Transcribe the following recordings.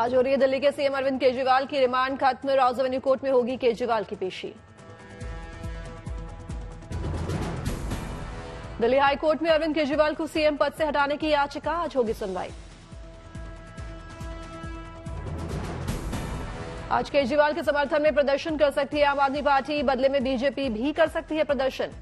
आज हो रही है दिल्ली के सीएम अरविंद केजरीवाल की रिमांड खत्म। राउज एवेन्यू कोर्ट में होगी केजरीवाल की पेशी। दिल्ली हाई कोर्ट में अरविंद केजरीवाल को सीएम पद से हटाने की याचिका, आज होगी सुनवाई। आज केजरीवाल के समर्थन में प्रदर्शन कर सकती है आम आदमी पार्टी, बदले में बीजेपी भी कर सकती है प्रदर्शन।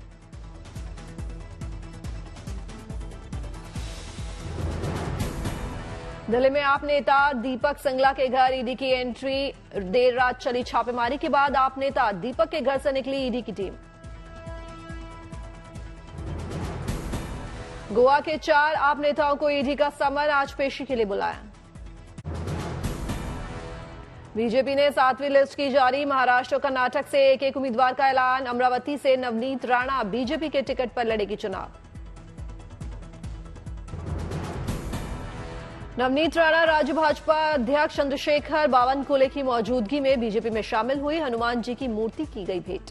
दिल्ली में आप नेता दीपक सिंगला के घर ईडी की एंट्री। देर रात चली छापेमारी के बाद आप नेता दीपक के घर से निकली ईडी की टीम। गोवा के 4 आप नेताओं को ईडी का समन, आज पेशी के लिए बुलाया। बीजेपी ने 7वीं लिस्ट की जारी। महाराष्ट्र और कर्नाटक से एक उम्मीदवार का ऐलान। अमरावती से नवनीत राणा बीजेपी के टिकट पर लड़ेगी चुनाव। नवनीत राणा राज्य भाजपा अध्यक्ष चंद्रशेखर बावनकुले की मौजूदगी में बीजेपी में शामिल हुई। हनुमान जी की मूर्ति की गई भेंट।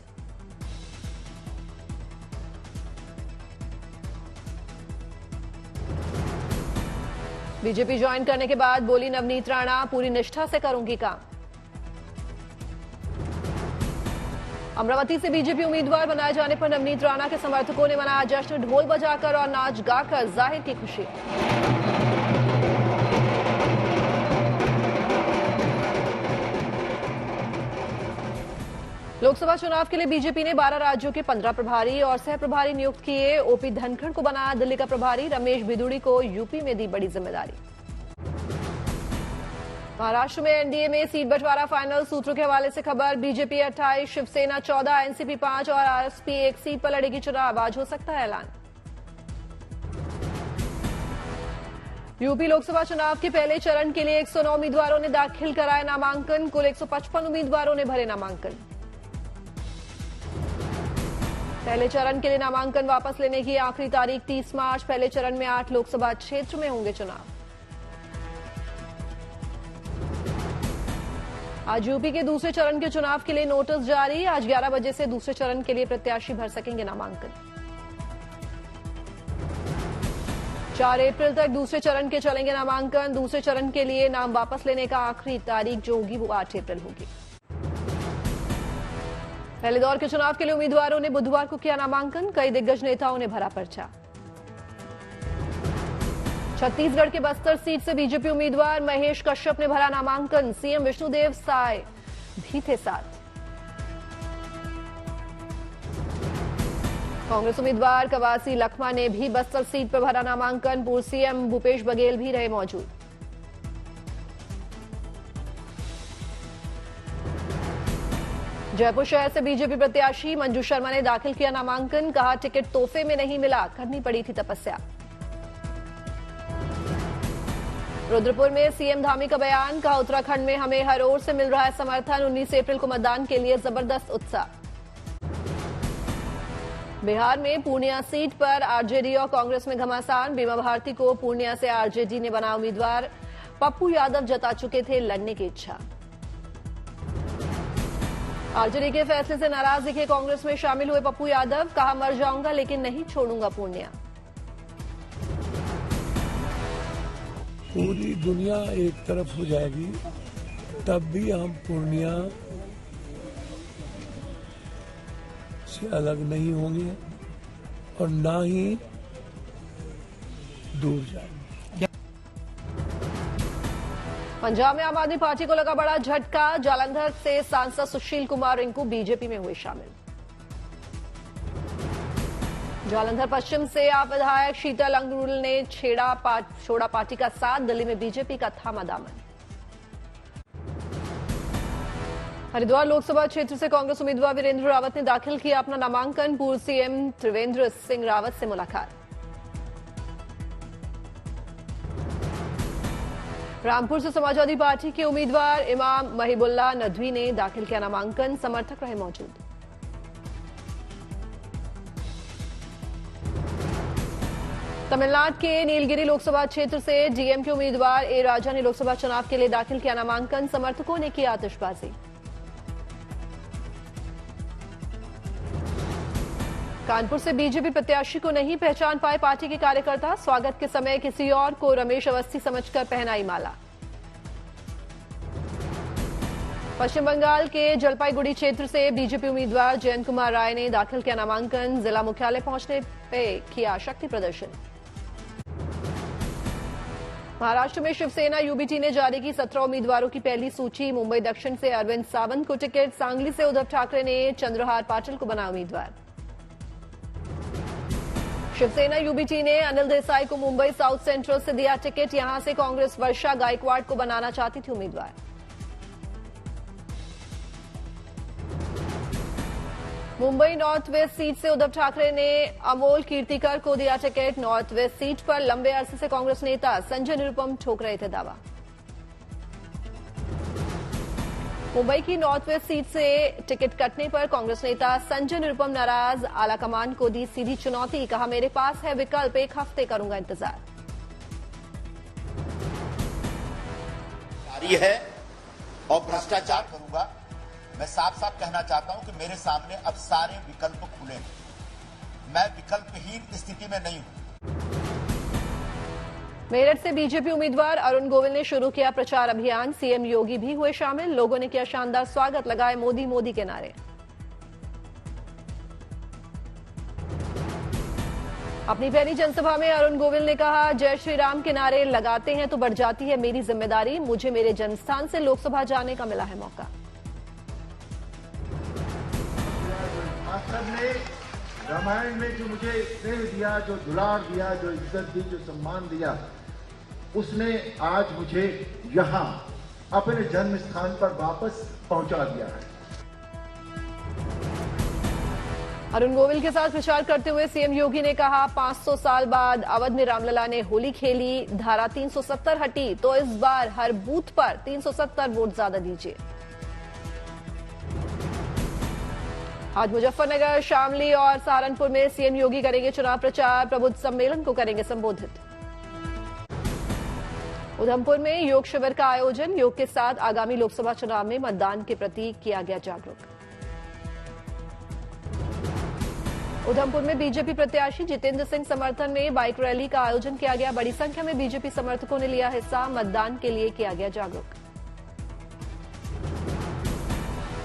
बीजेपी ज्वाइन करने के बाद बोली नवनीत राणा, पूरी निष्ठा से करूंगी काम। अमरावती से बीजेपी उम्मीदवार बनाए जाने पर नवनीत राणा के समर्थकों ने मनाया जश्न। ढोल बजाकर और नाच गाकर जाहिर की खुशी। लोकसभा चुनाव के लिए बीजेपी ने 12 राज्यों के 15 प्रभारी और सह प्रभारी नियुक्त किए। ओपी धनखड़ को बनाया दिल्ली का प्रभारी। रमेश बिदुड़ी को यूपी में दी बड़ी जिम्मेदारी। महाराष्ट्र में एनडीए में सीट बंटवारा फाइनल, सूत्रों के हवाले से खबर। बीजेपी 28, शिवसेना 14, एनसीपी 5 और आरएसपी 1 सीट पर लड़ेगी चुनाव, आज हो सकता है ऐलान। यूपी लोकसभा चुनाव के पहले चरण के लिए 109 उम्मीदवारों ने दाखिल कराए नामांकन। कुल 155 उम्मीदवारों ने भरे नामांकन। पहले चरण के लिए नामांकन वापस लेने की आखिरी तारीख 30 मार्च। पहले चरण में 8 लोकसभा क्षेत्र में होंगे चुनाव। आज यूपी के दूसरे चरण के चुनाव के लिए नोटिस जारी। आज 11 बजे से दूसरे चरण के लिए प्रत्याशी भर सकेंगे नामांकन। 4 अप्रैल तक दूसरे चरण के चलेंगे नामांकन। दूसरे चरण के लिए नाम वापस लेने का आखिरी तारीख जो होगी वो 8 अप्रैल होगी। पहले दौर के चुनाव के लिए उम्मीदवारों ने बुधवार को किया नामांकन। कई दिग्गज नेताओं ने भरा पर्चा। छत्तीसगढ़ के बस्तर सीट से बीजेपी उम्मीदवार महेश कश्यप ने भरा नामांकन। सीएम विष्णुदेव साय भी थे साथ। कांग्रेस उम्मीदवार कवासी लखमा ने भी बस्तर सीट पर भरा नामांकन। पूर्व सीएम भूपेश बघेल भी रहे मौजूद। जयपुर शहर से बीजेपी प्रत्याशी मंजू शर्मा ने दाखिल किया नामांकन। कहा टिकट तोहफे में नहीं मिला, करनी पड़ी थी तपस्या। रुद्रपुर में सीएम धामी का बयान। कहा उत्तराखंड में हमें हर ओर से मिल रहा है समर्थन। 19 अप्रैल को मतदान के लिए जबरदस्त उत्साह। बिहार में पूर्णिया सीट पर आरजेडी और कांग्रेस में घमासान। बीमा भारती को पूर्णिया से आरजेडी ने बनाया उम्मीदवार। पप्पू यादव जता चुके थे लड़ने की इच्छा। आरजेडी के फैसले से नाराज दिखे कांग्रेस में शामिल हुए पप्पू यादव। कहा मर जाऊंगा लेकिन नहीं छोड़ूंगा पूर्णिया। पूरी दुनिया एक तरफ हो जाएगी तब भी हम पूर्णिया से अलग नहीं होंगे और ना ही दूर जाएंगे। पंजाब में आम आदमी पार्टी को लगा बड़ा झटका। जालंधर से सांसद सुशील कुमार रिंकू बीजेपी में हुए शामिल। जालंधर पश्चिम से आप विधायक शीतल अंगरूल ने छोड़ा पार्टी का साथ। दिल्ली में बीजेपी का थामा दामन। हरिद्वार लोकसभा क्षेत्र से कांग्रेस उम्मीदवार वीरेंद्र रावत ने दाखिल किया अपना नामांकन। पूर्व सीएम त्रिवेंद्र सिंह रावत से मुलाकात। रामपुर से समाजवादी पार्टी के उम्मीदवार इमाम महिबुल्लाह नदवी ने दाखिल किया नामांकन। समर्थक रहे मौजूद। तमिलनाडु के नीलगिरी लोकसभा क्षेत्र से डीएमके उम्मीदवार ए राजा ने लोकसभा चुनाव के लिए दाखिल किया नामांकन। समर्थकों ने की आतिशबाजी। कानपुर से बीजेपी प्रत्याशी को नहीं पहचान पाए पार्टी के कार्यकर्ता। स्वागत के समय किसी और को रमेश अवस्थी समझकर पहनाई माला। पश्चिम बंगाल के जलपाईगुड़ी क्षेत्र से बीजेपी उम्मीदवार जयंत कुमार राय ने दाखिल किया नामांकन। जिला मुख्यालय पहुंचने पे किया शक्ति प्रदर्शन। महाराष्ट्र में शिवसेना यूबीटी ने जारी की 17 उम्मीदवारों की पहली सूची। मुंबई दक्षिण से अरविंद सावंत को टिकट, सांगली से उद्धव ठाकरे ने चंद्रहार पाटिल को बनाया उम्मीदवार। शिवसेना यूबीटी ने अनिल देसाई को मुंबई साउथ सेंट्रल से दिया टिकट। यहां से कांग्रेस वर्षा गायकवाड़ को बनाना चाहती थी उम्मीदवार। मुंबई नॉर्थ वेस्ट सीट से उद्धव ठाकरे ने अमोल कीर्तिकर को दिया टिकट। नॉर्थ वेस्ट सीट पर लंबे अरसे से कांग्रेस नेता संजय निरुपम ठोक रहे थे दावा। मुंबई की नॉर्थ वेस्ट सीट से टिकट कटने पर कांग्रेस नेता संजय निरुपम नाराज। आलाकमान को दी सीधी चुनौती, कहा मेरे पास है विकल्प, 1 हफ्ते करूंगा इंतजार। है और भ्रष्टाचार करूंगा। मैं साफ साफ कहना चाहता हूं कि मेरे सामने अब सारे विकल्प खुले हैं। मैं विकल्पहीन स्थिति में नहीं हूं। मेरठ से बीजेपी उम्मीदवार अरुण गोविल ने शुरू किया प्रचार अभियान। सीएम योगी भी हुए शामिल। लोगों ने किया शानदार स्वागत, लगाए मोदी मोदी के नारे। अपनी पहली जनसभा में अरुण गोविल ने कहा, जय श्री राम के नारे लगाते हैं तो बढ़ जाती है मेरी जिम्मेदारी। मुझे मेरे जन्मस्थान से लोकसभा जाने का मिला है मौका। ने रामायण में जो मुझे स्नेह दिया, जो दुलार दिया, जो इज्जत दी, जो सम्मान दिया, उसने आज मुझे यहां अपने जन्म स्थान पर वापस पहुंचा दिया है। अरुण गोविल के साथ प्रचार करते हुए सीएम योगी ने कहा, 500 साल बाद अवध में रामलला ने होली खेली। धारा 370 हटी तो इस बार हर बूथ पर 370 वोट ज्यादा दीजिए। आज मुजफ्फरनगर, शामली और सहारनपुर में सीएम योगी करेंगे चुनाव प्रचार। प्रबुद्ध सम्मेलन को करेंगे संबोधित। उधमपुर में योग शिविर का आयोजन। योग के साथ आगामी लोकसभा चुनाव में मतदान के प्रति किया गया जागरूक। उधमपुर में बीजेपी प्रत्याशी जितेंद्र सिंह समर्थन में बाइक रैली का आयोजन किया गया। बड़ी संख्या में बीजेपी समर्थकों ने लिया हिस्सा। मतदान के लिए किया गया जागरूक।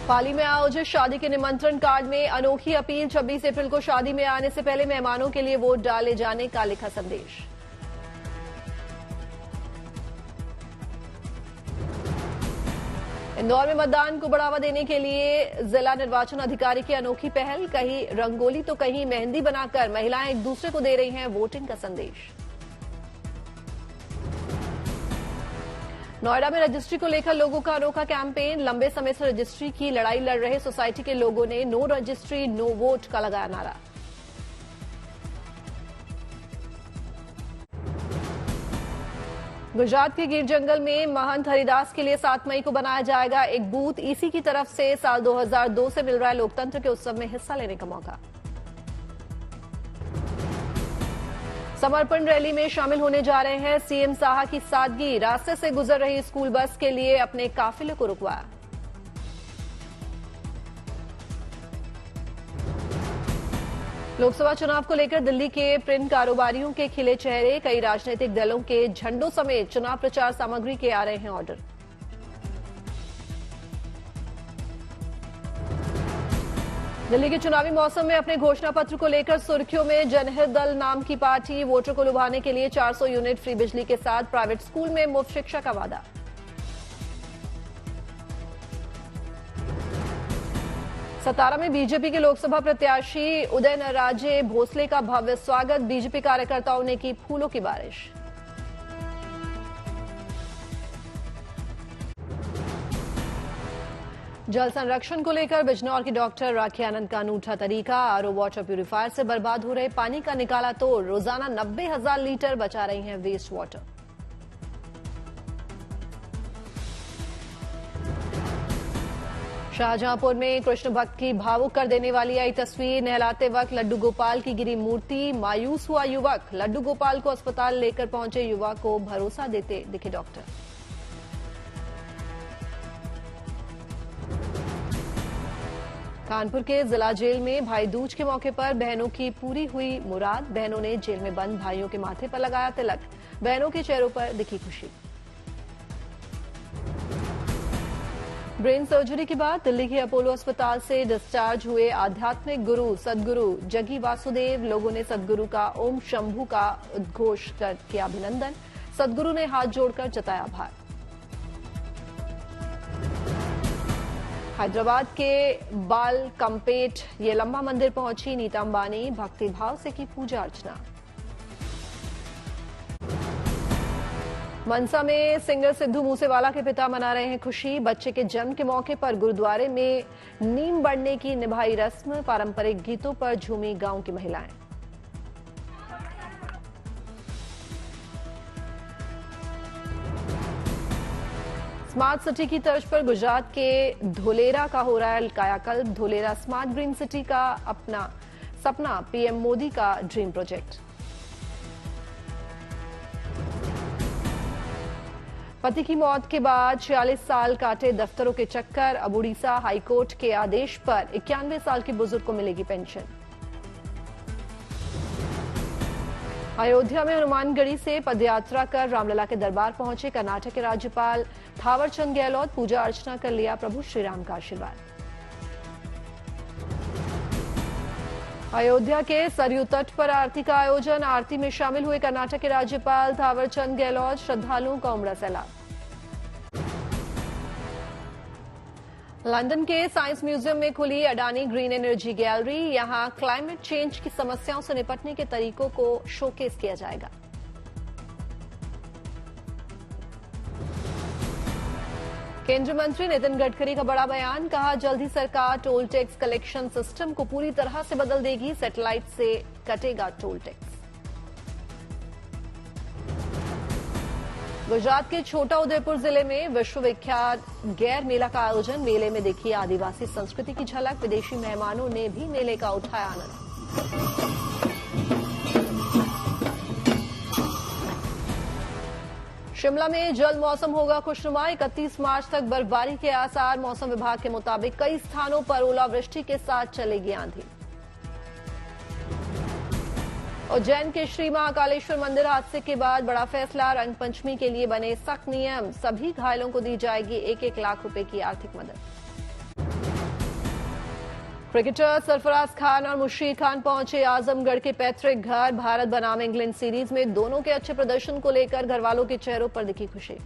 पाली में आयोजित शादी के निमंत्रण कार्ड में अनोखी अपील। 26 अप्रैल को शादी में आने से पहले मेहमानों के लिए वोट डाले जाने का लिखा संदेश। इंदौर में मतदान को बढ़ावा देने के लिए जिला निर्वाचन अधिकारी की अनोखी पहल। कहीं रंगोली तो कहीं मेहंदी बनाकर महिलाएं एक दूसरे को दे रही हैं वोटिंग का संदेश। नोएडा में रजिस्ट्री को लेकर लोगों का अनोखा कैंपेन। लंबे समय से रजिस्ट्री की लड़ाई लड़ रहे सोसाइटी के लोगों ने नो रजिस्ट्री नो वोट का लगाया नारा। गुजरात के गिर जंगल में महंत हरिदास के लिए 7 मई को बनाया जाएगा एक बूथ। ईसी की तरफ से साल 2002 से मिल रहा है लोकतंत्र के उत्सव में हिस्सा लेने का मौका। समर्पण रैली में शामिल होने जा रहे हैं सीएम साहा की सादगी। रास्ते से गुजर रही स्कूल बस के लिए अपने काफिले को रुकवाया। लोकसभा चुनाव को लेकर दिल्ली के प्रिंट कारोबारियों के खिले चेहरे। कई राजनीतिक दलों के झंडों समेत चुनाव प्रचार सामग्री के आ रहे हैं ऑर्डर। दिल्ली के चुनावी मौसम में अपने घोषणा पत्र को लेकर सुर्खियों में जनहित दल नाम की पार्टी। वोटर को लुभाने के लिए 400 यूनिट फ्री बिजली के साथ प्राइवेट स्कूल में मुफ्त शिक्षा का वादा। सतारा में बीजेपी के लोकसभा प्रत्याशी उदय नराजे भोसले का भव्य स्वागत। बीजेपी कार्यकर्ताओं ने की फूलों की बारिश। जल संरक्षण को लेकर बिजनौर की डॉक्टर राखी आनंद का अनूठा तरीका। आरओ वाटर प्यूरिफायर से बर्बाद हो रहे पानी का निकाला तोड़। रोजाना 90,000 लीटर बचा रही हैं वेस्ट वाटर। शाहजहांपुर में कृष्ण भक्त की भावुक कर देने वाली आई तस्वीर। नहलाते वक्त लड्डू गोपाल की गिरी मूर्ति। मायूस हुआ युवक। लड्डू गोपाल को अस्पताल लेकर पहुंचे युवक को भरोसा देते दिखे डॉक्टर। कानपुर के जिला जेल में भाई दूज के मौके पर बहनों की पूरी हुई मुराद। बहनों ने जेल में बंद भाइयों के माथे पर लगाया तिलक। बहनों के चेहरों पर दिखी खुशी। ब्रेन सर्जरी के बाद दिल्ली के अपोलो अस्पताल से डिस्चार्ज हुए आध्यात्मिक गुरु सदगुरु जगी वासुदेव। लोगों ने सदगुरु का ओम शंभू का उद्घोष कर किया अभिनंदन। सदगुरु ने हाथ जोड़कर जताया आभार। हैदराबाद के बाल कंपेट येलम्मा मंदिर पहुंची नीता अंबानी। भक्तिभाव से की पूजा अर्चना। मनसा में सिंगर सिद्धू मूसेवाला के पिता मना रहे हैं खुशी। बच्चे के जन्म के मौके पर गुरुद्वारे में नीम बढ़ने की निभाई रस्म। पारंपरिक गीतों पर झूमी गांव की महिलाएं। स्मार्ट सिटी की तर्ज पर गुजरात के धोलेरा का हो रहा है कायाकल्प। धोलेरा स्मार्ट ग्रीन सिटी का अपना सपना पीएम मोदी का ड्रीम प्रोजेक्ट। पति की मौत के बाद 46 साल काटे दफ्तरों के चक्कर। अब उड़ीसा हाईकोर्ट के आदेश पर 91 साल के बुजुर्ग को मिलेगी पेंशन। अयोध्या में हनुमानगढ़ी से पदयात्रा कर रामलला के दरबार पहुंचे कर्नाटक के राज्यपाल थावरचंद गहलोत। पूजा अर्चना कर लिया प्रभु श्रीराम का आशीर्वाद। अयोध्या के सरयू तट पर आरती का आयोजन। आरती में शामिल हुए कर्नाटक के राज्यपाल थावरचंद गहलोत। श्रद्धालुओं का उमड़ा सैलाब। लंदन के साइंस म्यूजियम में खुली अडानी ग्रीन एनर्जी गैलरी। यहां क्लाइमेट चेंज की समस्याओं से निपटने के तरीकों को शोकेस किया जाएगा। केंद्रीय मंत्री नितिन गडकरी का बड़ा बयान। कहा जल्द ही सरकार टोल टैक्स कलेक्शन सिस्टम को पूरी तरह से बदल देगी। सैटेलाइट से कटेगा टोल टैक्स। गुजरात के छोटा उदेपुर जिले में विश्वविख्यात गैर मेला का आयोजन। मेले में देखी आदिवासी संस्कृति की झलक। विदेशी मेहमानों ने भी मेले का उठाया आनंद। शिमला में जल्द मौसम होगा खुशनुमा। 31 मार्च तक बर्फबारी के आसार। मौसम विभाग के मुताबिक कई स्थानों पर ओलावृष्टि के साथ चलेगी आंधी। उज्जैन के श्री महाकालेश्वर मंदिर हादसे के बाद बड़ा फैसला। रंग पंचमी के लिए बने सख्त नियम। सभी घायलों को दी जाएगी 1-1 लाख रुपए की आर्थिक मदद। क्रिकेटर सरफराज खान और मुशीर खान पहुंचे आजमगढ़ के पैतृक घर। भारत बनाम इंग्लैंड सीरीज में दोनों के अच्छे प्रदर्शन को लेकर घरवालों के चेहरों पर दिखी खुशी।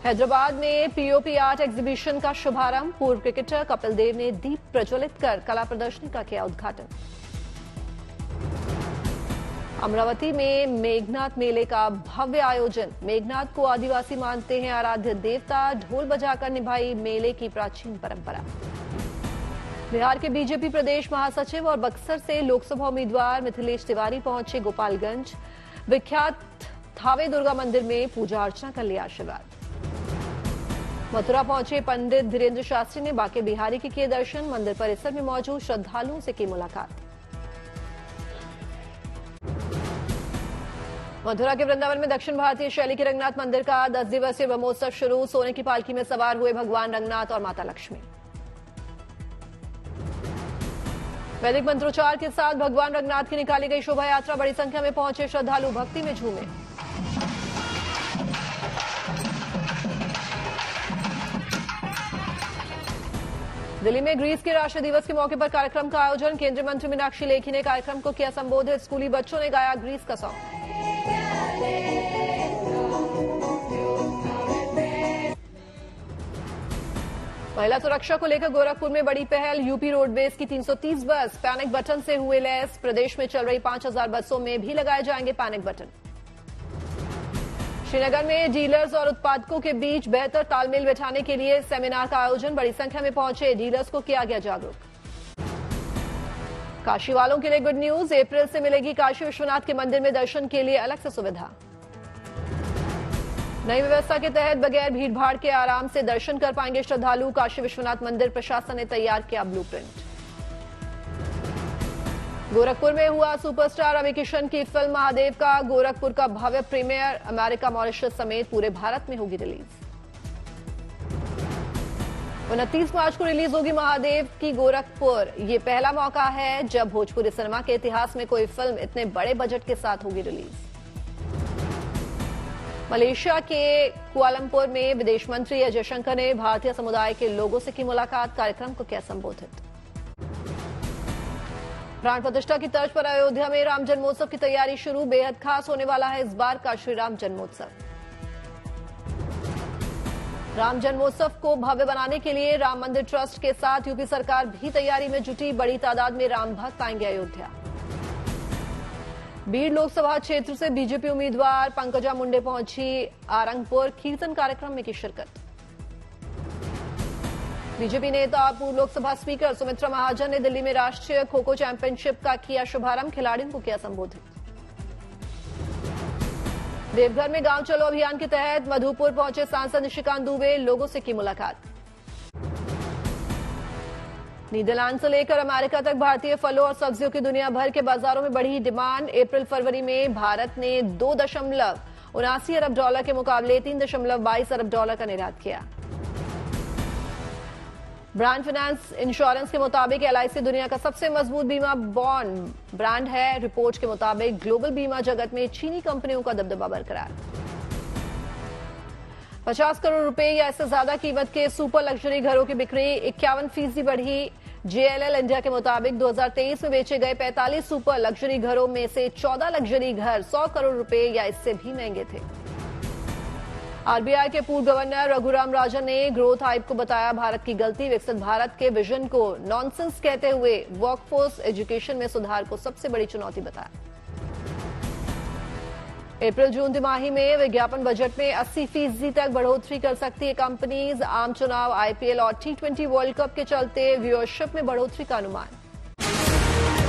हैदराबाद में पीओपी आर्ट एग्जीबिशन का शुभारंभ। पूर्व क्रिकेटर कपिल देव ने दीप प्रज्वलित कर कला प्रदर्शनी का किया उद्घाटन। अमरावती में मेघनाथ मेले का भव्य आयोजन। मेघनाथ को आदिवासी मानते हैं आराध्य देवता। ढोल बजाकर निभाई मेले की प्राचीन परंपरा। बिहार के बीजेपी प्रदेश महासचिव और बक्सर से लोकसभा उम्मीदवार मिथिलेश तिवारी पहुंचे गोपालगंज। विख्यात थावे दुर्गा मंदिर में पूजा अर्चना कर लिया आशीर्वाद। मथुरा पहुंचे पंडित धीरेन्द्र शास्त्री ने बांके बिहारी के किए दर्शन। मंदिर परिसर में मौजूद श्रद्धालुओं से की मुलाकात। मथुरा के वृंदावन में दक्षिण भारतीय शैली के रंगनाथ मंदिर का 10 दिवसीय ब्रह्मोत्सव शुरू। सोने की पालकी में सवार हुए भगवान रंगनाथ और माता लक्ष्मी। वैदिक मंत्रोच्चार के साथ भगवान रंगनाथ की निकाली गई शोभा यात्रा। बड़ी संख्या में पहुंचे श्रद्धालु भक्ति में झूमे। दिल्ली में ग्रीस के राष्ट्रीय दिवस के मौके पर कार्यक्रम का आयोजन। केंद्रीय मंत्री मीनाक्षी लेखी ने कार्यक्रम को किया संबोधित। स्कूली बच्चों ने गाया ग्रीस का सॉन्ग। महिला सुरक्षा को लेकर गोरखपुर में बड़ी पहल। यूपी रोडवेज की 330 बस पैनिक बटन से हुए लैस। प्रदेश में चल रही 5000 बसों में भी लगाए जाएंगे पैनिक बटन। श्रीनगर में डीलर्स और उत्पादकों के बीच बेहतर तालमेल बिठाने के लिए सेमिनार का आयोजन। बड़ी संख्या में पहुंचे डीलर्स को किया गया जागरूक। काशी वालों के लिए गुड न्यूज। अप्रैल से मिलेगी काशी विश्वनाथ के मंदिर में दर्शन के लिए अलग से सुविधा। नई व्यवस्था के तहत बगैर भीड़भाड़ के आराम से दर्शन कर पाएंगे श्रद्धालु। काशी विश्वनाथ मंदिर प्रशासन ने तैयार किया ब्लूप्रिंट। गोरखपुर में हुआ सुपरस्टार रवि किशन की फिल्म महादेव का गोरखपुर का भव्य प्रीमियर। अमेरिका, मॉरिशस समेत पूरे भारत में होगी रिलीज। 29 मार्च को रिलीज होगी महादेव की गोरखपुर। ये पहला मौका है जब भोजपुरी सिनेमा के इतिहास में कोई फिल्म इतने बड़े बजट के साथ होगी रिलीज। मलेशिया के कुआलालंपुर में विदेश मंत्री अजय शंकर ने भारतीय समुदाय के लोगों से की मुलाकात। कार्यक्रम को किया संबोधित। प्राण प्रतिष्ठा की तर्ज पर अयोध्या में राम जन्मोत्सव की तैयारी शुरू। बेहद खास होने वाला है इस बार का श्री राम जन्मोत्सव। राम जन्मोत्सव को भव्य बनाने के लिए राम मंदिर ट्रस्ट के साथ यूपी सरकार भी तैयारी में जुटी। बड़ी तादाद में राम भक्त आएंगे अयोध्या। बीड़ लोकसभा क्षेत्र से बीजेपी उम्मीदवार पंकजा मुंडे पहुंची आरंगपुर। कीर्तन कार्यक्रम में की शिरकत। बीजेपी नेता पूर्व लोकसभा स्पीकर सुमित्रा महाजन ने दिल्ली में राष्ट्रीय खो खो चैंपियनशिप का किया शुभारंभ। खिलाड़ियों को किया संबोधित। देवघर में गांव चलो अभियान के तहत मधुपुर पहुंचे सांसद निशिकांत दुबे। लोगों से की मुलाकात। नीदरलैंड से लेकर अमेरिका तक भारतीय फलों और सब्जियों की दुनिया भर के बाजारों में बढ़ी डिमांड। अप्रैल फरवरी में भारत ने $2.79 अरब के मुकाबले $3.22 अरब का निर्यात किया। ब्रांड फाइनेंस इंश्योरेंस के मुताबिक एलआईसी दुनिया का सबसे मजबूत बीमा बॉन्ड ब्रांड है। रिपोर्ट के मुताबिक ग्लोबल बीमा जगत में चीनी कंपनियों का दबदबा बरकरार। 50 करोड़ रुपए या इससे ज्यादा कीमत के सुपर लग्जरी घरों की बिक्री 51% बढ़ी। जेएलएल इंडिया के मुताबिक 2023 में बेचे गए 45 सुपर लग्जरी घरों में से 14 लग्जरी घर 100 करोड़ रुपए या इससे भी महंगे थे। आरबीआई के पूर्व गवर्नर रघुराम राजन ने ग्रोथ हाइप को बताया भारत की गलती। विकसित भारत के विजन को नॉनसेंस कहते हुए वर्कफोर्स एजुकेशन में सुधार को सबसे बड़ी चुनौती बताया। अप्रैल जून तिमाही में विज्ञापन बजट में 80% तक बढ़ोतरी कर सकती है कंपनीज। आम चुनाव, आईपीएल और T20 वर्ल्ड कप के चलते व्यूअरशिप में बढ़ोतरी का अनुमान।